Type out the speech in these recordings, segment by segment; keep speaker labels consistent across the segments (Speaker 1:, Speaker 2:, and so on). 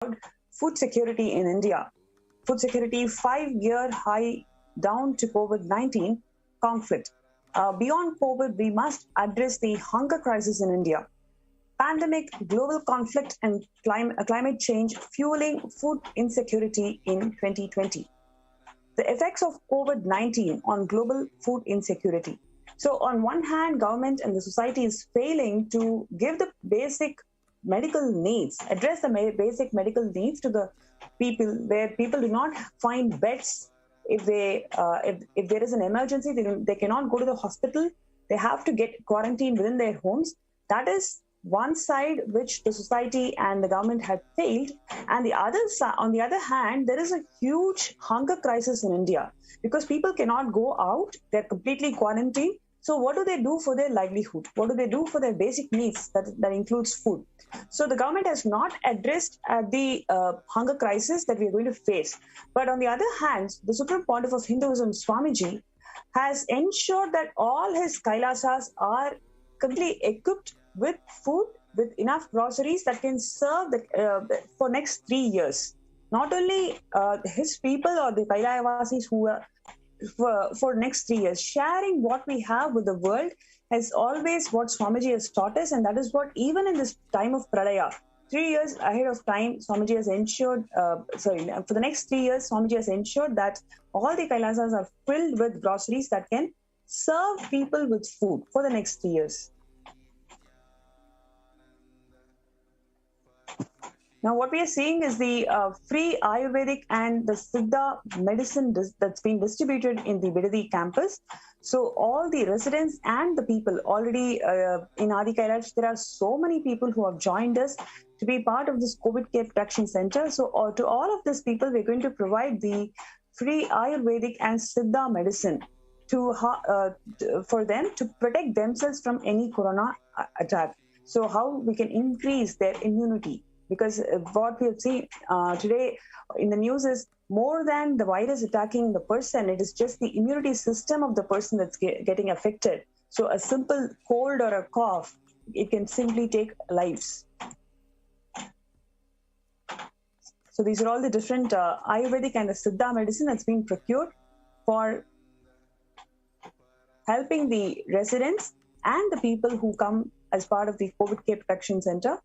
Speaker 1: Food security in India. Food security 5-year high down to COVID-19 conflict. Beyond COVID, we must address the hunger crisis in India. Pandemic, global conflict, and climate change fueling food insecurity in 2020. The effects of COVID-19 on global food insecurity. So on one hand, government and the society is failing to give the basic medical needs, address the basic medical needs to the people, where people do not find beds. If there is an emergency, they cannot go to the hospital. They have to get quarantined within their homes. That is one side which the society and the government had failed. And on the other hand, there is a huge hunger crisis in India because people cannot go out. They're completely quarantined. So what do they do for their livelihood? What do they do for their basic needs? That includes food. So the government has not addressed the hunger crisis that we are going to face. But on the other hand, the Supreme Pontiff of Hinduism, Swamiji, has ensured that all his Kailasas are completely equipped with food, with enough groceries that can serve for next 3 years. Not only his people or the Kailavasis who are for next 3 years. Sharing what we have with the world is always what Swamiji has taught us, and that is what even in this time of Pralaya, 3 years ahead of time, Swamiji has ensured, for the next 3 years, Swamiji has ensured that all the Kailasas are filled with groceries that can serve people with food for the next 3 years. Now, what we are seeing is the free Ayurvedic and the Siddha medicine that's been distributed in the Bidadi campus. So all the residents and the people already in Adi Kailash, there are so many people who have joined us to be part of this COVID Care Protection Center. So to all of these people, we're going to provide the free Ayurvedic and Siddha medicine for them to protect themselves from any corona attack. So how we can increase their immunity. Because what we have seen today in the news is more than the virus attacking the person, it is just the immunity system of the person that's getting affected. So a simple cold or a cough, it can simply take lives. So these are all the different Ayurvedic and the Siddha medicine that's been procured for helping the residents and the people who come as part of the COVID Care Protection Center.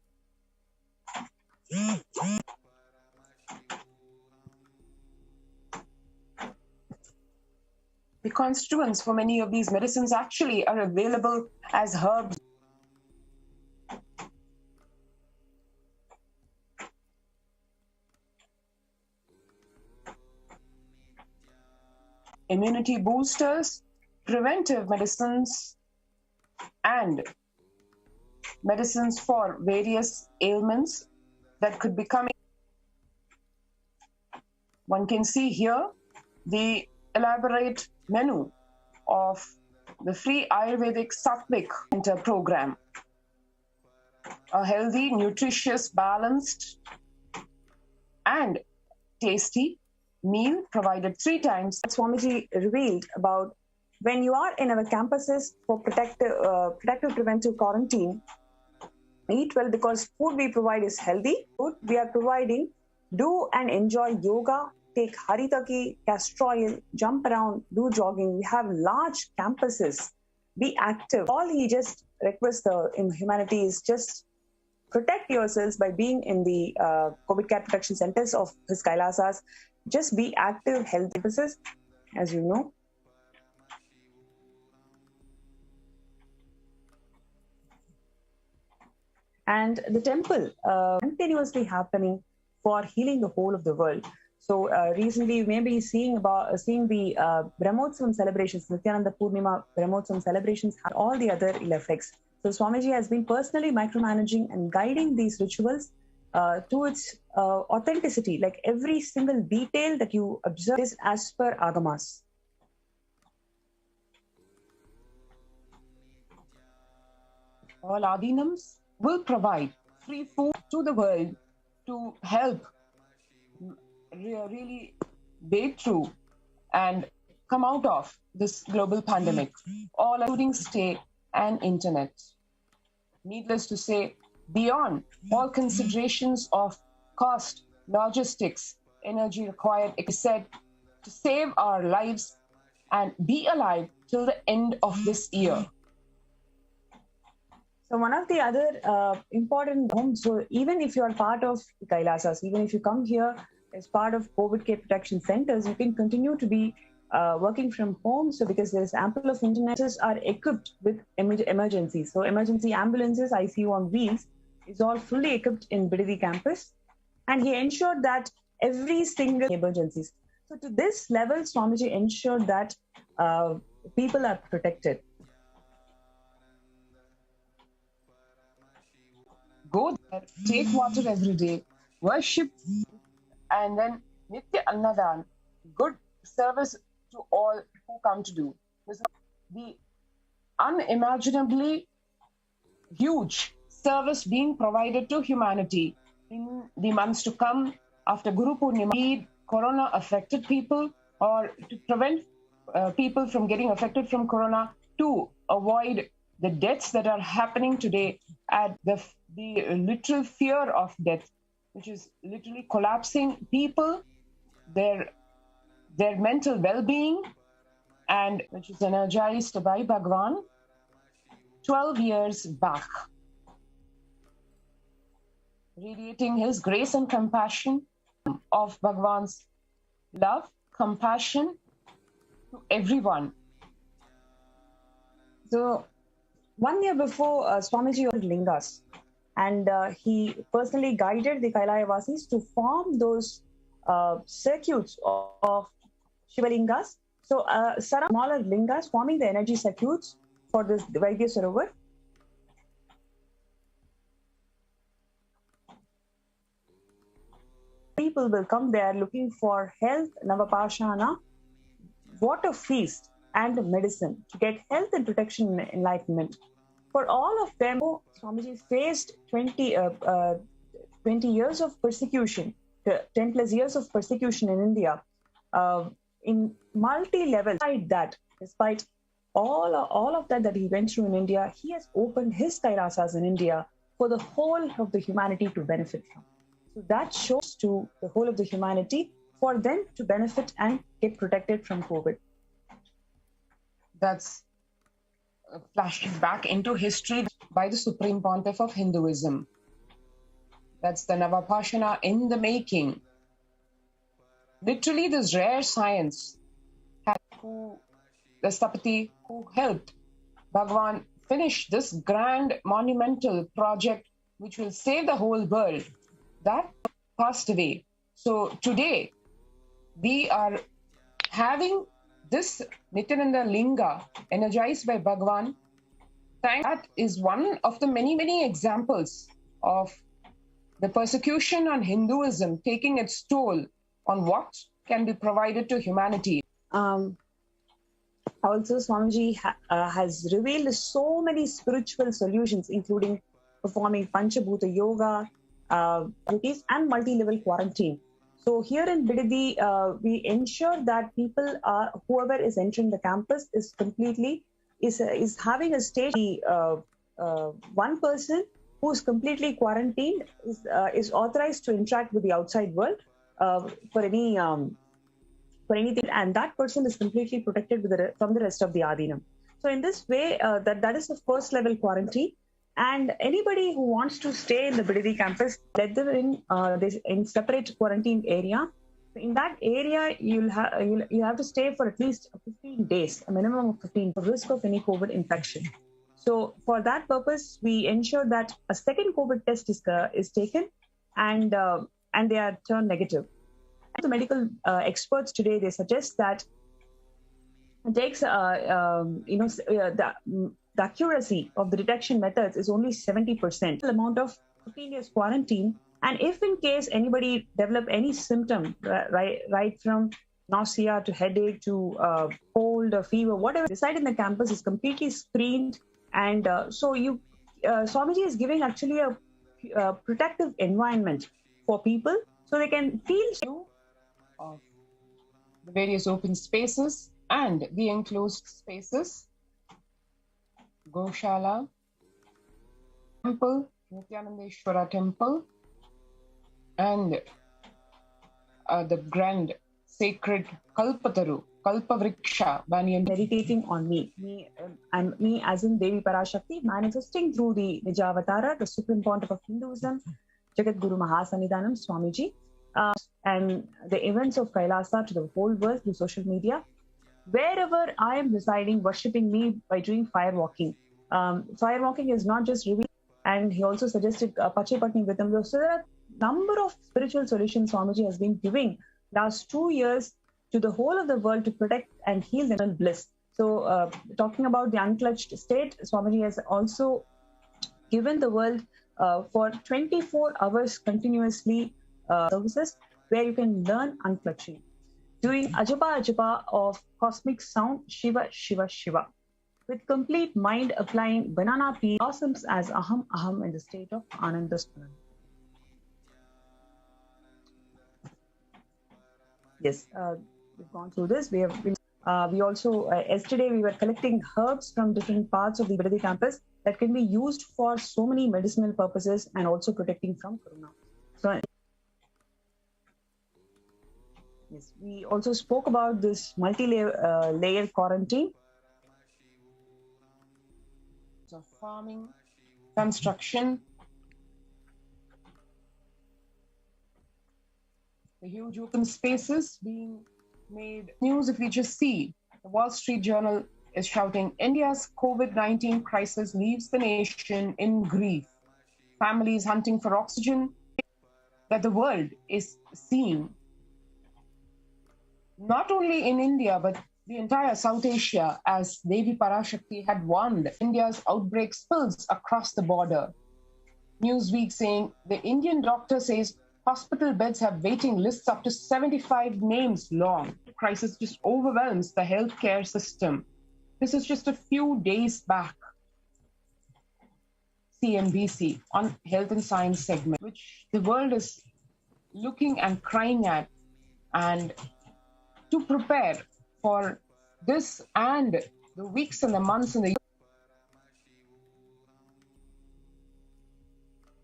Speaker 1: The constituents for many of these medicines actually are available as herbs. Immunity boosters, preventive medicines, and medicines for various ailments that could be coming. One can see here the elaborate menu of the free Ayurvedic Sattvic Center program. A healthy, nutritious, balanced, and tasty meal provided 3 times. Swamiji revealed about when you are in our campuses for protective preventive quarantine, eat well because food we provide is healthy. Food we are providing, do and enjoy yoga, take haritaki, castor oil, jump around, do jogging. We have large campuses. Be active. All he just requests in humanity is just protect yourselves by being in the COVID Care Protection Centers of his Kailasas. Just be active, healthy campuses, as you know. And the temple continuously happening for healing the whole of the world. So recently you may be seeing the Brahmotsavam celebrations, Nithyananda Purnima Brahmotsavam celebrations, and all the other ill effects. So Swamiji has been personally micromanaging and guiding these rituals to its authenticity, like every single detail that you observe is as per Agamas. All Adinams will provide free food to the world to help really wade through and come out of this global pandemic, all including stay and internet. Needless to say, beyond all considerations of
Speaker 2: cost, logistics, energy required, it said, to save our lives and be alive till the end of this year.
Speaker 1: So one of the other important homes, so even if you are part of Kailasas, even if you come here as part of COVID care protection centers, you can continue to be working from home. So because there is ample of internet, are equipped with emergencies. So emergency ambulances, ICU on wheels, is all fully equipped in Bidadi campus. And he ensured that every single emergencies. So to this level, Swamiji ensured that people are protected.
Speaker 2: Go there, take water every day, worship, and then Nitya Annadan, good service to all who come to do. This is the unimaginably huge service being provided to humanity in the months to come after Guru Purnima. Corona affected people, or to prevent people from getting affected from Corona, to avoid the deaths that are happening today, at the literal fear of death, which is literally collapsing people, their mental well-being, and which is energized by Bhagwan 12 years back, radiating his grace and compassion of Bhagwan's love, compassion to everyone.
Speaker 1: So 1 year before, Swamiji ordered lingas, and he personally guided the Kailaya-vasis to form those circuits of Shivalingas. So smaller lingas forming the energy circuits for this Vaidya Sarovar. People will come there looking for health, Navapashana, water feast, and medicine to get health and protection and enlightenment. For all of them, Swamiji faced 20 years of persecution, 10 plus years of persecution in India, in multi-level. Despite all of that he went through in India, he has opened his Kailasas in India for the whole of the humanity to benefit from. So that shows to the whole of the humanity for them to benefit and get protected from COVID.
Speaker 2: That's flashing back into history by the Supreme Pontiff of Hinduism. That's the Navapashana in the making. Literally, this rare science, the Stapati who helped Bhagwan finish this grand monumental project which will save the whole world, that passed away. So today, we are having this Nithyananda Linga energized by Bhagwan. That is one of the many, many examples of the persecution on Hinduism taking its toll on what can be provided to humanity.
Speaker 1: Also, Swamiji has revealed so many spiritual solutions, including performing Panchabhuta Yoga, and multi-level quarantine. So here in Bidadi, we ensure that people whoever is entering the campus is having a stage. One person who is completely quarantined is authorized to interact with the outside world for anything, and that person is completely protected from the rest of the Adinam. So in this way, that is the first level quarantine. And anybody who wants to stay in the Bidadi campus, let them in separate quarantine area. In that area, you have to stay for at least 15 days, a minimum of 15, for risk of any COVID infection. So for that purpose, we ensure that a second COVID test is taken, and they are turned negative. And the medical experts today, they suggest that it takes the accuracy of the detection methods is only 70%. The amount of 15 days quarantine, and if in case anybody develop any symptom, right from nausea to headache to cold or fever, whatever, reside in the campus is completely screened, and so Swamiji is giving actually a protective environment for people so they can feel
Speaker 2: of the various open spaces and the enclosed spaces. Goshala, temple, Nithyanandeshwara temple, and the grand sacred Kalpavriksha banyan
Speaker 1: meditating on me and me as in Devi Parashakti, manifesting through the Nijavatara, the Supreme Pontiff of Hinduism, Jagat Guru Mahasannidhanam Swamiji, and the events of Kailasa to the whole world through social media. Wherever I am residing, worshipping me by doing fire walking. Fire walking is not just revealed, and he also suggested Pachepatni Vitam. So there are a number of spiritual solutions Swamiji has been giving last 2 years to the whole of the world to protect and heal the inner bliss. So talking about the unclutched state, Swamiji has also given the world for 24 hours continuously services where you can learn unclutching. Doing Ajapa Ajapa of cosmic sound, Shiva, Shiva, Shiva. With complete mind applying banana peel, blossoms as Aham, Aham in the state of Anandasthana. Yes, we've gone through this. We also, yesterday we were collecting herbs from different parts of the Vidadi campus that can be used for so many medicinal purposes and also protecting from corona. So, yes, we also spoke about this multi-layer quarantine.
Speaker 2: So farming, construction, the huge open spaces being made. News, if we just see, the Wall Street Journal is shouting, India's COVID-19 crisis leaves the nation in grief. Families hunting for oxygen that the world is seeing. Not only in India, but the entire South Asia, as Devi Parashakti had warned, India's outbreak spills across the border. Newsweek saying the Indian doctor says hospital beds have waiting lists up to 75 names long. The crisis just overwhelms the healthcare system. This is just a few days back. CNBC on Health and Science segment, which the world is looking and crying at, and to prepare for this and the weeks and the months and the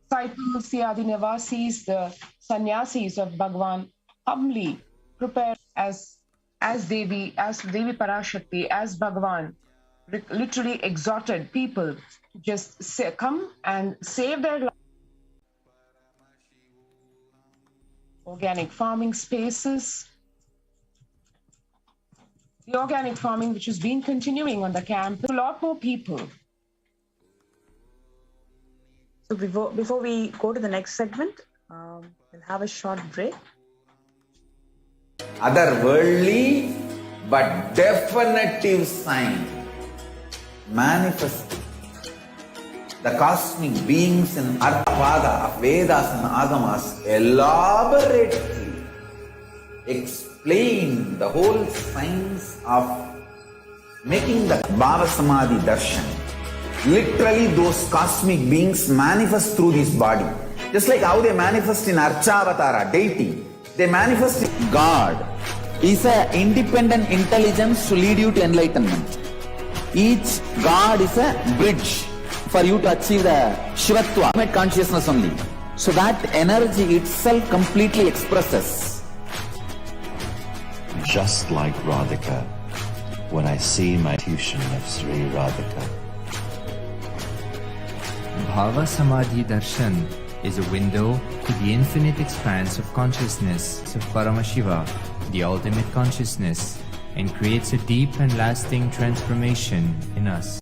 Speaker 2: disciples, the Adinavasis, the sannyasis of Bhagwan humbly prepare as Devi Parashakti, as Bhagwan literally exhorted people to just come and save their lives. Organic farming spaces. The organic farming, which has been continuing on the campus, a lot more people.
Speaker 1: So before we go to the next segment, we'll have a short break.
Speaker 3: Otherworldly but definitive sign manifesting. The cosmic beings in Arthapada of Vedas and Agamas elaborately explain the whole science of making the Bhava Samadhi Darshan. Literally, those cosmic beings manifest through this body. Just like how they manifest in Archavatara, deity, they manifest in God. Is an independent intelligence to lead you to enlightenment. Each God is a bridge for you to achieve the Shivatva, ultimate consciousness only. So that energy itself completely expresses.
Speaker 4: Just like Radhika, when I see my tuition of Sri Radhika.
Speaker 5: Bhava Samadhi Darshan is a window to the infinite expanse of consciousness of Paramashiva, the ultimate consciousness, and creates a deep and lasting transformation in us.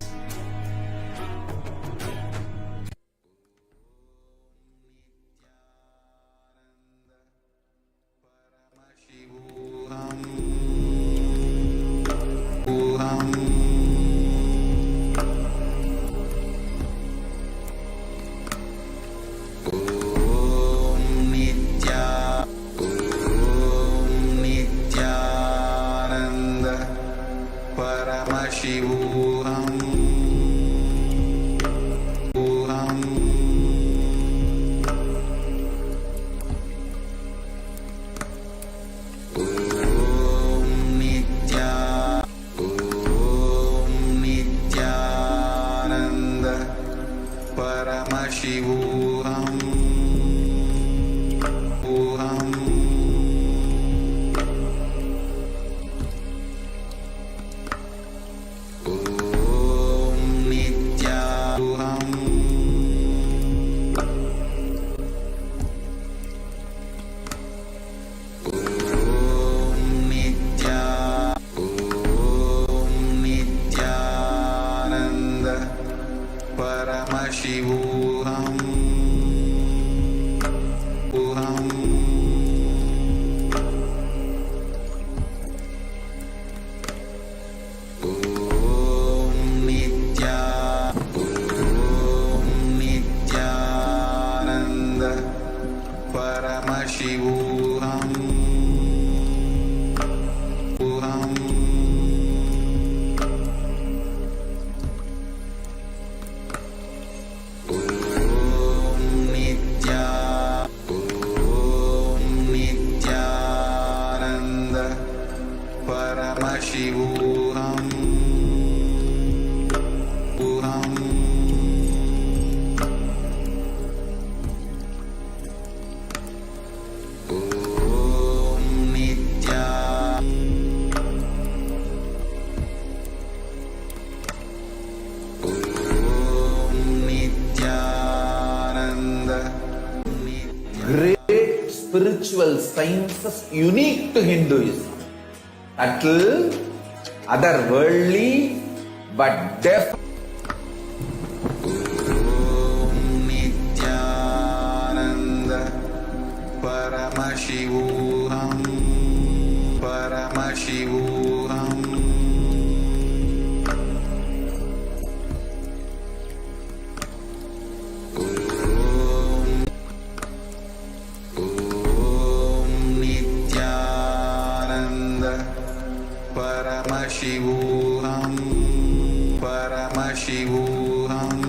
Speaker 3: Paramashivoham. spiritual sciences unique to Hinduism. Subtle, otherworldly, but deaf. Nithyananda Paramashivoham, Paramashivoham. Paramashivoham, Paramashivoham.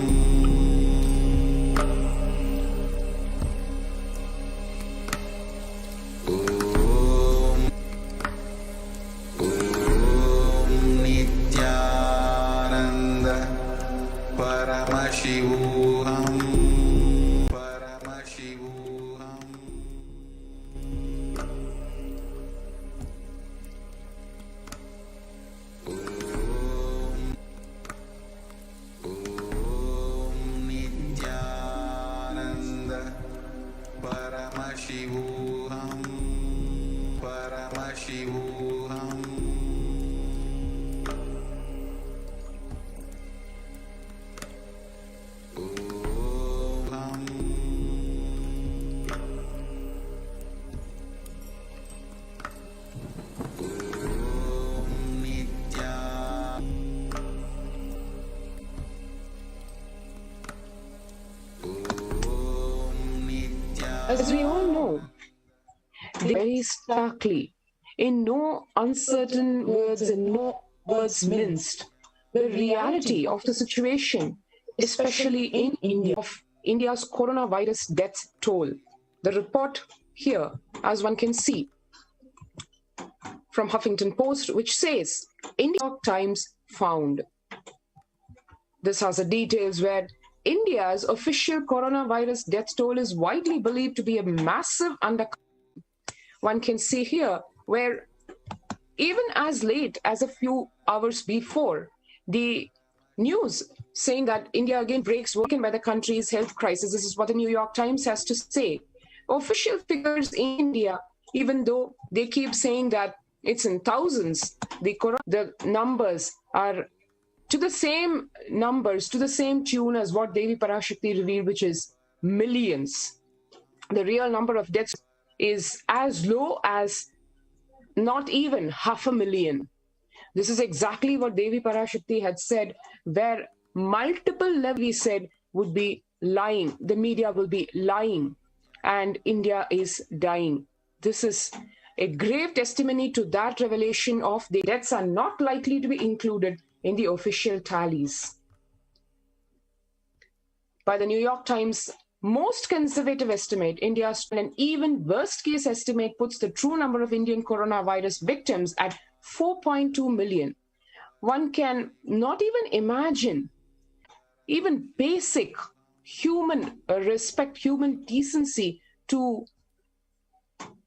Speaker 3: Om Nithyananda Paramashivoham, Paramashivoham. Paramashivoham, Paramashivoham.
Speaker 2: As we all know, very starkly, in no uncertain words and no words minced, the reality of the situation, especially in India, of India's coronavirus death toll. The report here, as one can see, from Huffington Post, which says, India Times found. This has the details where India's official coronavirus death toll is widely believed to be a massive undercount. One can see here where even as late as a few hours before, the news saying that India again breaks broken by the country's health crisis. This is what the New York Times has to say. Official figures in India, even though they keep saying that it's in thousands, the numbers are to the same numbers, to the same tune as what Devi Parashakti revealed, which is millions. The real number of deaths is as low as not even 500,000. This is exactly what Devi Parashakti had said, where multiple levels said would be lying. The media will be lying and India is dying. This is a grave testimony to that revelation of the deaths are not likely to be included in the official tallies. By the New York Times most conservative estimate, India's an even worst case estimate puts the true number of Indian coronavirus victims at 4.2 million. One can not even imagine even basic human respect, human decency to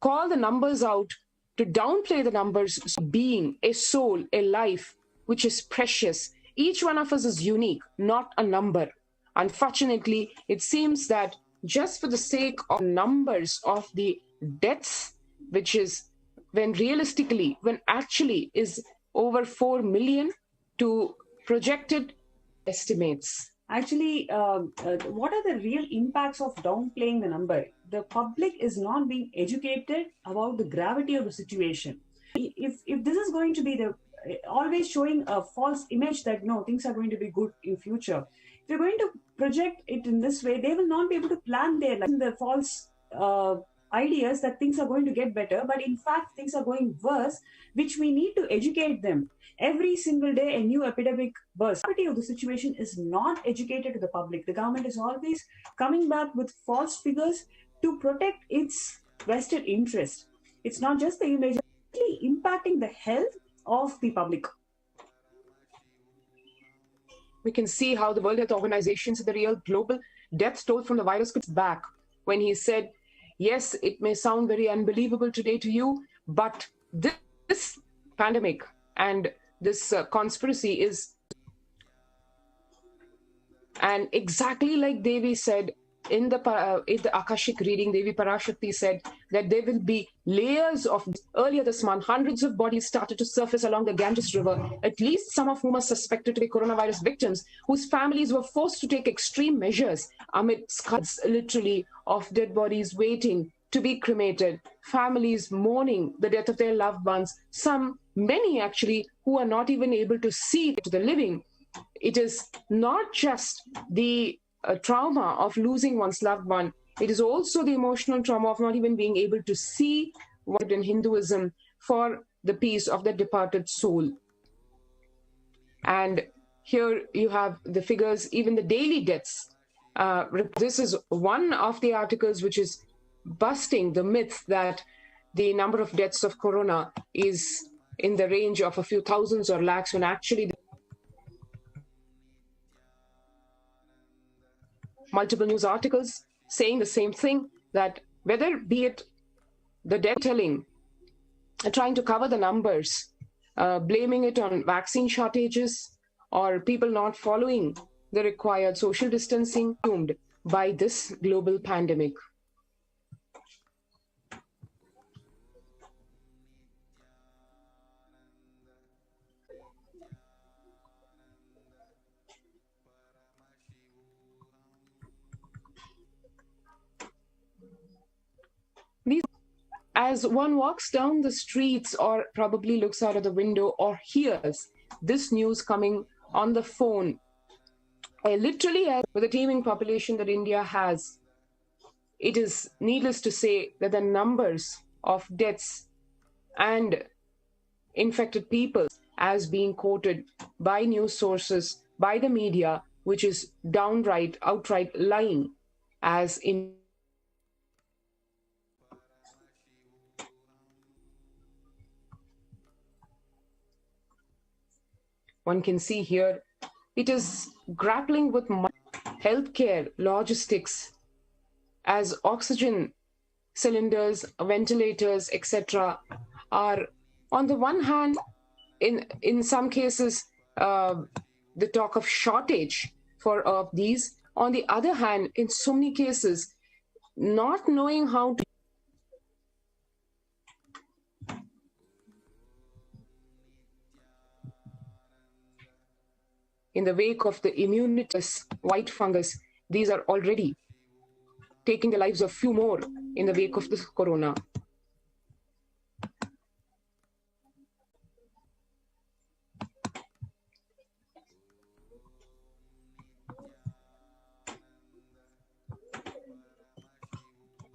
Speaker 2: call the numbers out, to downplay the numbers, being a soul, a life, which is precious. Each one of us is unique, not a number. Unfortunately, it seems that just for the sake of numbers of the deaths, which is when realistically, when actually is over 4 million to projected estimates.
Speaker 1: Actually, what are the real impacts of downplaying the number? The public is not being educated about the gravity of the situation. If this is going to be the always showing a false image that no, things are going to be good in future. If you're going to project it in this way, they will not be able to plan their life. The false ideas that things are going to get better, but in fact things are going worse, which we need to educate them. Every single day a new epidemic bursts. The gravity of the situation is not educated to the public. The government is always coming back with false figures to protect its vested interest. It's not just the image, it's actually impacting the health of the public.
Speaker 2: We can see how the World Health Organization said the real global death toll from the virus comes back when he said, yes, it may sound very unbelievable today to you, but this pandemic and this conspiracy is, and exactly like Devi said, in the Akashic reading, Devi Parashakti said that there will be layers of, earlier this month, hundreds of bodies started to surface along the Ganges River, at least some of whom are suspected to be coronavirus victims, whose families were forced to take extreme measures amid scuds, literally, of dead bodies waiting to be cremated, families mourning the death of their loved ones, many actually, who are not even able to see to the living. It is not just the trauma of losing one's loved one, it is also the emotional trauma of not even being able to see what in Hinduism for the peace of the departed soul. And here you have the figures, even the daily deaths. This is one of the articles which is busting the myth that the number of deaths of corona is in the range of a few thousands or lakhs, when actually multiple news articles saying the same thing, that whether be it the death telling, trying to cover the numbers, blaming it on vaccine shortages or people not following the required social distancing doomed by this global pandemic. As one walks down the streets or probably looks out of the window or hears this news coming on the phone, literally with the teeming population that India has, it is needless to say that the numbers of deaths and infected people as being quoted by news sources, by the media, which is outright lying, as in one can see here, it is grappling with healthcare, logistics, as oxygen cylinders, ventilators, etc. are, on the one hand, in some cases, the talk of shortage for these. On the other hand, in so many cases, not knowing how to in the wake of the immunitous white fungus, these are already taking the lives of few more in the wake of this corona.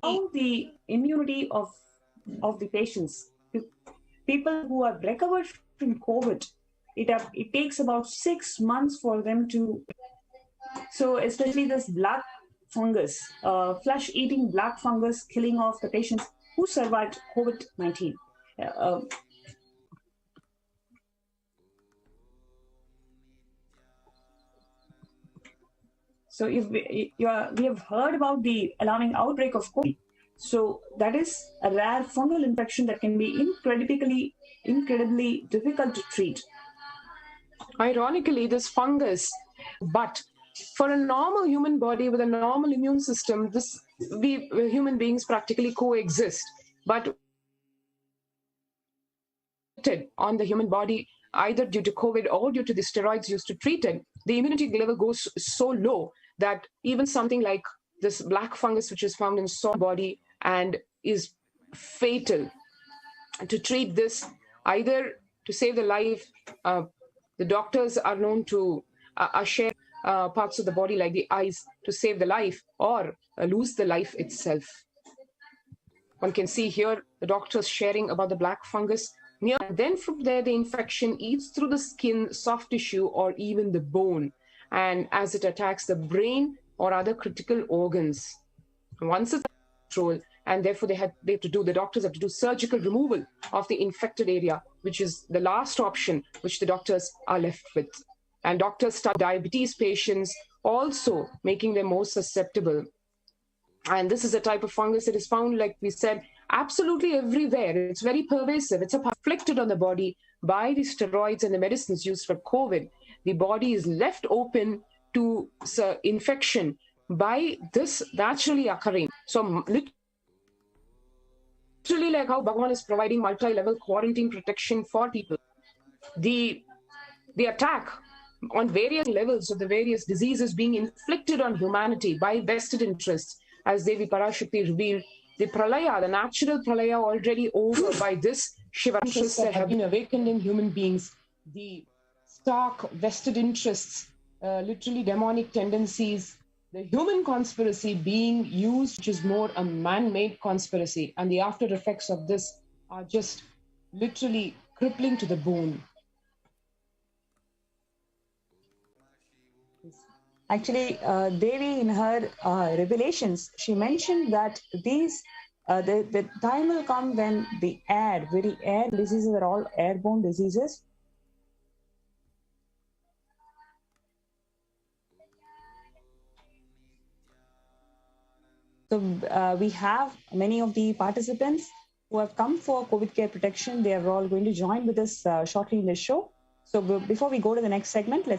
Speaker 1: How the immunity of the patients, people who have recovered from COVID, it takes about 6 months for them to, so especially this black fungus, flesh-eating black fungus killing off the patients who survived COVID-19. So if we have heard about the alarming outbreak of COVID. So that is a rare fungal infection that can be incredibly difficult to treat.
Speaker 2: Ironically, this fungus, but for a normal human body with a normal immune system, we human beings practically coexist. But on the human body, either due to COVID or due to the steroids used to treat it, the immunity level goes so low that even something like this black fungus, which is found in soil body and is fatal, to treat this, either to save the life, the doctors are known to share parts of the body like the eyes to save the life, or lose the life itself. One can see here the doctors sharing about the black fungus. Then from there, the infection eats through the skin, soft tissue, or even the bone, and as it attacks the brain or other critical organs. Once it's controlled, and therefore the doctors have to do surgical removal of the infected area, which is the last option which the doctors are left with. And doctors start diabetes patients, also making them more susceptible. And this is a type of fungus that is found, like we said, absolutely everywhere. It's very pervasive. It's afflicted on the body by the steroids and the medicines used for COVID. The body is left open to infection by this naturally occurring. So literally like how Bhagavan is providing multi-level quarantine protection for people. The attack on various levels of the various diseases being inflicted on humanity by vested interests, as Devi Parashakti revealed, the pralaya, the natural pralaya already over by this Shiva interests that have been awakened in human beings, the stark vested interests, literally demonic tendencies, the human conspiracy being used, which is more a man-made conspiracy, and the after effects of this are just literally crippling to the bone.
Speaker 1: Actually, Devi, in her revelations, she mentioned that these the time will come when the very air diseases are all airborne diseases. So we have many of the participants who have come for COVID care protection. They are all going to join with us shortly in this show. So before we go to the next segment, let's